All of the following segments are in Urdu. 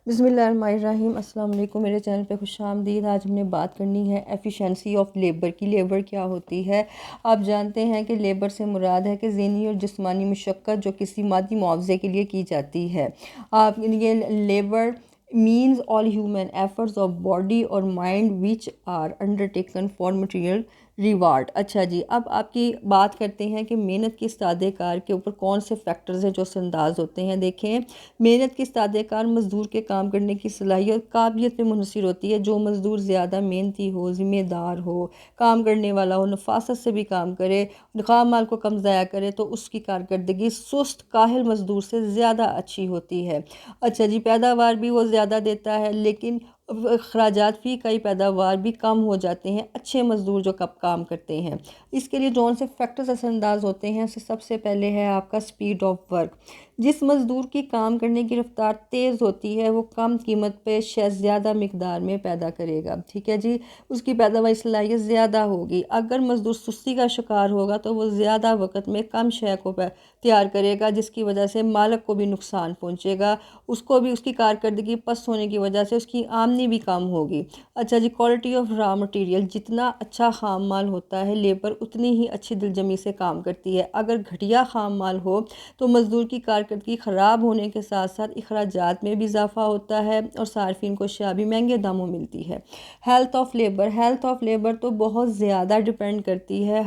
بسم اللہ الرحمن الرحیم۔ السلام علیکم، میرے چینل پہ خوش آمدید۔ آج ہم نے بات کرنی ہے ایفیشنسی آف لیبر کی۔ لیبر کیا ہوتی ہے؟ آپ جانتے ہیں کہ لیبر سے مراد ہے کہ ذہنی اور جسمانی مشقت جو کسی مادی معاوضے کے لیے کی جاتی ہے۔ آپ یہ labour means all human efforts of body or mind which are undertaken for material reward. اچھا جی، اب آپ کی بات کرتے ہیں کہ محنت کی استادہ کار کے اوپر کون سے فیکٹرز ہیں جو اثر انداز ہوتے ہیں۔ دیکھیں، محنت کی استادہ کار مزدور کے کام کرنے کی صلاحیت قابلیت پہ منحصر ہوتی ہے۔ جو مزدور زیادہ محنتی ہو، ذمہ دار ہو، کام کرنے والا ہو، نفاست سے بھی کام کرے، خام مال کو کم ضائع کرے، تو اس کی کارکردگی سست کاہل مزدور سے زیادہ اچھی ہوتی ہے۔ اچھا جی، پیداوار بھی وہ زیادہ دیتا ہے، لیکن اخراجات فی کئی پیداوار بھی کم ہو جاتے ہیں اچھے مزدور جو کب کام کرتے ہیں۔ اس کے لیے جون سے فیکٹرز اثر انداز ہوتے ہیں، سب سے پہلے ہے آپ کا سپیڈ آف ورک۔ جس مزدور کی کام کرنے کی رفتار تیز ہوتی ہے وہ کم قیمت پہ شے زیادہ مقدار میں پیدا کرے گا، ٹھیک ہے جی، اس کی پیداواری صلاحیت زیادہ ہوگی۔ اگر مزدور سستی کا شکار ہوگا تو وہ زیادہ وقت میں کم شے کو تیار کرے گا، جس کی وجہ سے مالک کو بھی نقصان پہنچے گا، اس کو بھی اس کی کارکردگی پست ہونے کی وجہ سے اس کی آمدنی بھی کم ہوگی۔ اچھا جی، کوالٹی آف را مٹیریل، جتنا اچھا خام مال ہوتا ہے لیبر اتنی ہی اچھی دلجمی سے کام کرتی ہے۔ اگر گھٹیا خام مال ہو تو مزدور کی کارکردگی خراب ہونے کے ساتھ ساتھ اخراجات میں بھی اضافہ ہوتا ہے اور صارفین کو اشیاء بھی مہنگے داموں ملتی ہے۔ ہیلتھ آف لیبر تو بہت زیادہ ڈیپینڈ کرتی ہے،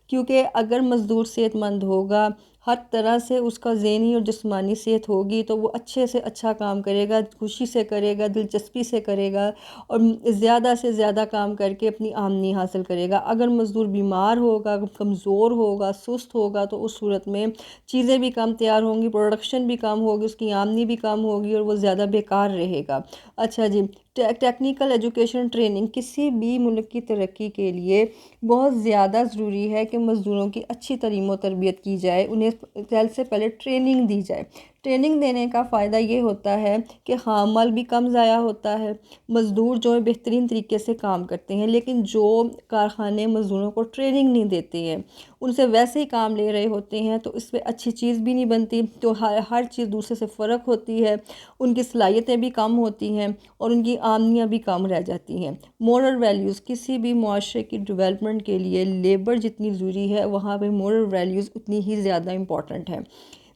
کیونکہ اگر مزدور صحت مند ہوگا، ہر طرح سے اس کا ذہنی اور جسمانی صحت ہوگی تو وہ اچھے سے اچھا کام کرے گا، خوشی سے کرے گا، دلچسپی سے کرے گا اور زیادہ سے زیادہ کام کر کے اپنی آمدنی حاصل کرے گا۔ اگر مزدور بیمار ہوگا، کمزور ہوگا، سست ہوگا تو اس صورت میں چیزیں بھی کم تیار ہوں گی، پروڈکشن بھی کم ہوگی، اس کی آمدنی بھی کم ہوگی اور وہ زیادہ بیکار رہے گا۔ اچھا جی، ٹیکنیکل ایجوکیشن ٹریننگ کسی بھی ملک کی ترقی کے لیے بہت زیادہ ضروری ہے کہ مزدوروں کی اچھی تعلیم و تربیت کی جائے، انہیں سیل سے پہلے ٹریننگ دی جائے۔ ٹریننگ دینے کا فائدہ یہ ہوتا ہے کہ خام مال بھی کم ضائع ہوتا ہے، مزدور جو بہترین طریقے سے کام کرتے ہیں، لیکن جو کارخانے مزدوروں کو ٹریننگ نہیں دیتے ہیں، ان سے ویسے ہی کام لے رہے ہوتے ہیں، تو اس پہ اچھی چیز بھی نہیں بنتی، تو ہر چیز دوسرے سے فرق ہوتی ہے، ان کی صلاحیتیں بھی کم ہوتی ہیں اور ان کی آمدنیاں بھی کم رہ جاتی ہیں۔ مورل ویلیوز، کسی بھی معاشرے کی ڈیولپمنٹ کے لیے لیبر جتنی ضروری ہے وہاں پہ مورل ویلیوز اتنی ہی زیادہ امپورٹنٹ ہے۔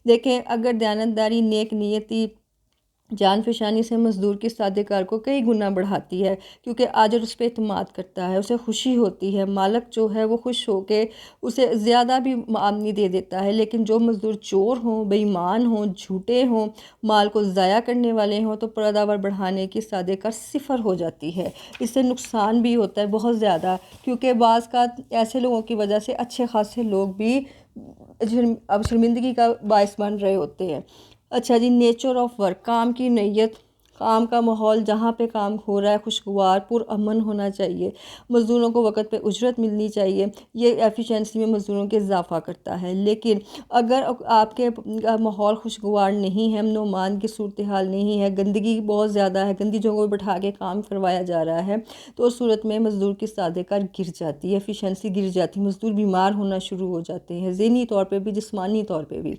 دیکھیں، اگر دیانتداری، نیک نیتی، جان فشانی سے مزدور کی استادہ کار کو کئی گنا بڑھاتی ہے، کیونکہ آجر اس پہ اعتماد کرتا ہے، اسے خوشی ہوتی ہے، مالک جو ہے وہ خوش ہو کے اسے زیادہ بھی آمدنی دے دیتا ہے۔ لیکن جو مزدور چور ہوں، بے ایمان ہوں، جھوٹے ہوں، مال کو ضائع کرنے والے ہوں، تو پیداوار بڑھانے کی استادہ کار صفر ہو جاتی ہے۔ اس سے نقصان بھی ہوتا ہے بہت زیادہ، کیونکہ بعض کا ایسے لوگوں کی وجہ سے اچھے خاصے لوگ بھی اب شرمندگی کا باعث بن رہے ہوتے ہیں۔ اچھا جی، نیچر آف ورک، کام کی نوعیت، کام کا ماحول جہاں پہ کام ہو رہا ہے خوشگوار پرامن ہونا چاہیے، مزدوروں کو وقت پہ اجرت ملنی چاہیے، یہ ایفیشنسی میں مزدوروں کے اضافہ کرتا ہے۔ لیکن اگر آپ کے ماحول خوشگوار نہیں ہے، امن و امان کی صورتحال نہیں ہے، گندگی بہت زیادہ ہے، گندی جگہوں پہ بٹھا کے کام کروایا جا رہا ہے، تو اس صورت میں مزدور کی استادہ کار گر جاتی ہے، ایفیشنسی گر جاتی ہے، مزدور بیمار ہونا شروع ہو جاتے ہیں، ذہنی طور پہ بھی، جسمانی طور پہ بھی۔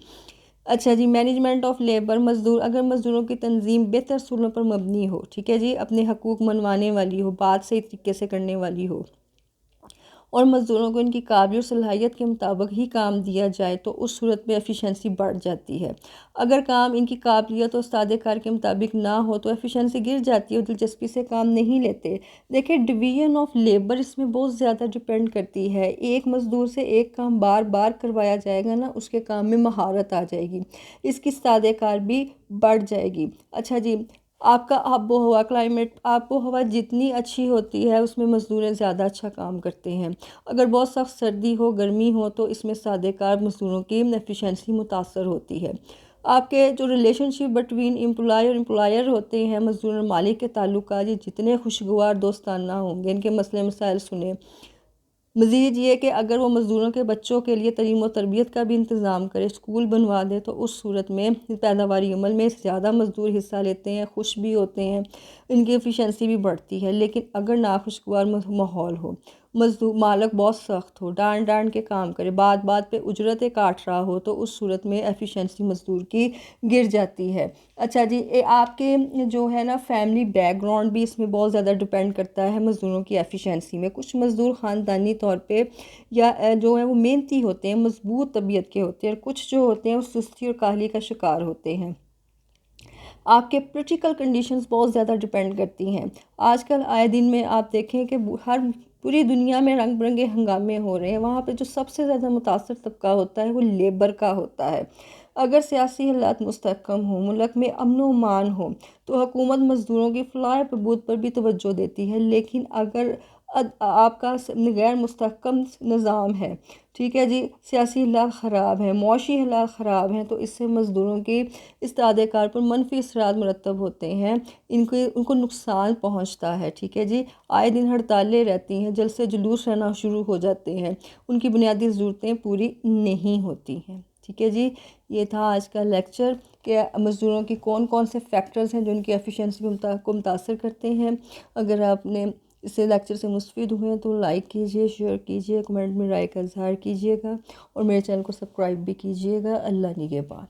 اچھا جی، مینجمنٹ آف لیبر، اگر مزدوروں کی تنظیم بہتر اصولوں پر مبنی ہو، ٹھیک ہے جی، اپنے حقوق منوانے والی ہو، بات صحیح طریقے سے کرنے والی ہو اور مزدوروں کو ان کی قابلیت اور صلاحیت کے مطابق ہی کام دیا جائے، تو اس صورت میں ایفیشنسی بڑھ جاتی ہے۔ اگر کام ان کی قابلیت اور استادہ کار کے مطابق نہ ہو تو ایفیشنسی گر جاتی ہے اور دلچسپی سے کام نہیں لیتے۔ دیکھیں، ڈویژن آف لیبر اس میں بہت زیادہ ڈیپینڈ کرتی ہے۔ ایک مزدور سے ایک کام بار بار کروایا جائے گا نا، اس کے کام میں مہارت آ جائے گی، اس کی استادہ کار بھی بڑھ جائے گی۔ اچھا جی، آپ کا آب و ہوا، کلائمیٹ، آب و ہوا جتنی اچھی ہوتی ہے اس میں مزدور زیادہ اچھا کام کرتے ہیں۔ اگر بہت سخت سردی ہو، گرمی ہو، تو اس میں استادہ کار مزدوروں کی ایفیشنسی متاثر ہوتی ہے۔ آپ کے جو ریلیشن شپ بٹوین امپلائی اور امپلائر ہوتے ہیں، مزدور اور مالک کے تعلقات، یہ جتنے خوشگوار دوستانہ ہوں گے، ان کے مسئلے مسائل سنیں۔ مزید یہ کہ اگر وہ مزدوروں کے بچوں کے لیے تعلیم و تربیت کا بھی انتظام کرے، اسکول بنوا دے، تو اس صورت میں پیداواری عمل میں زیادہ مزدور حصہ لیتے ہیں، خوش بھی ہوتے ہیں، ان کی ایفیشنسی بھی بڑھتی ہے۔ لیکن اگر ناخوشگوار ماحول ہو، مزدور مالک بہت سخت ہو، ڈانٹ ڈانٹ کے کام کرے، بات بات پہ اجرتیں کاٹ رہا ہو، تو اس صورت میں ایفیشنسی مزدور کی گر جاتی ہے۔ اچھا جی، آپ کے جو ہے نا فیملی بیک گراؤنڈ بھی اس میں بہت زیادہ ڈپینڈ کرتا ہے مزدوروں کی ایفیشنسی میں۔ کچھ مزدور خاندانی طور پہ یا جو ہے وہ محنتی ہوتے ہیں، مضبوط طبیعت کے ہوتے ہیں، اور کچھ جو ہوتے ہیں وہ سستی اور کاہلی کا شکار ہوتے ہیں۔ آپ کے پولیٹیکل کنڈیشنز بہت زیادہ ڈپینڈ کرتی ہیں۔ آج کل آئے دن میں آپ دیکھیں کہ پوری دنیا میں رنگ برنگے ہنگامے ہو رہے ہیں، وہاں پہ جو سب سے زیادہ متاثر طبقہ ہوتا ہے وہ لیبر کا ہوتا ہے۔ اگر سیاسی حالات مستحکم ہوں، ملک میں امن و امان ہو، تو حکومت مزدوروں کی فلاح و بہبود پر بھی توجہ دیتی ہے، لیکن اگر آپ کا غیر مستحکم نظام ہے، ٹھیک ہے جی، سیاسی حالات خراب ہیں، معاشی حالات خراب ہیں، تو اس سے مزدوروں کی استعداد کار پر منفی اثرات مرتب ہوتے ہیں، ان کو نقصان پہنچتا ہے، ٹھیک ہے جی۔ آئے دن ہڑتالیں رہتی ہیں، جلسے جلوس رہنا شروع ہو جاتے ہیں، ان کی بنیادی ضرورتیں پوری نہیں ہوتی ہیں، ٹھیک ہے جی۔ یہ تھا آج کا لیکچر کہ مزدوروں کی کون کون سے فیکٹرز ہیں جو ان کی ایفیشنسی کو متاثر کرتے ہیں۔ اگر آپ نے اس لیکچر سے مستفید ہوئے ہیں تو لائک کیجئے، شیئر کیجئے، کمنٹ میں رائے کا اظہار کیجئے گا، اور میرے چینل کو سبسکرائب بھی کیجئے گا۔ اللہ نگہبان۔